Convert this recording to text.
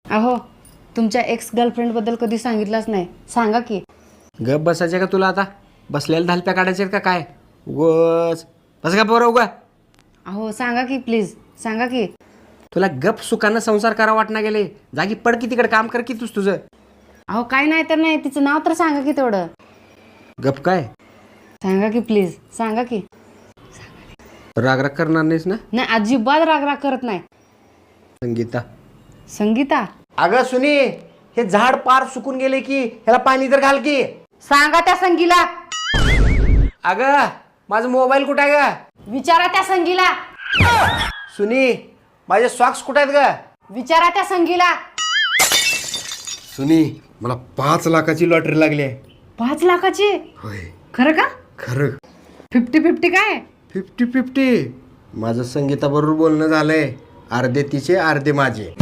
अहो तुमच्या एक्स गर्लफ्रेंडबद्दल कधी सांगितलंच नाही, सांगा की. गप बसायचे का तुला आता? बसलेल्या धालप्या काढायचे का काय? उगच बस का पोरं उगा. अहो सांगा की प्लीज, सांगा की. तुला गप सुखानं संसार करा वाटना गेले. जागी पड की तिकडे काम कर की तुझं. अहो काय नाही तर नाही, तिचं नाव तर सांगा की तेवढं. गप काय? सांगा की प्लीज, सांगा की. राग करणार नाहीस ना? नाही, अजिबात राग करत नाही. संगीता. संगीता. अगं सुनी, हे झाड पार सुकून गेले की ह्याला पाणी तर घाल की. सांगा त्या संगीला. अगं माझा मोबाईल कुठे आहे ग? विचारा त्या संगीला. सुनी, माझे सॉक्स कुठे आहेत ग? विचारा त्या संगीला. सुनी, मला 5 लाखाची लॉटरी लागली आहे. 5 लाखाची? होय. खरं का? खरं. 50-50 काय? 50-50. माझं संगीता बरोबर बोलणं झालंय. अर्धे तिचे अर्धे माझे.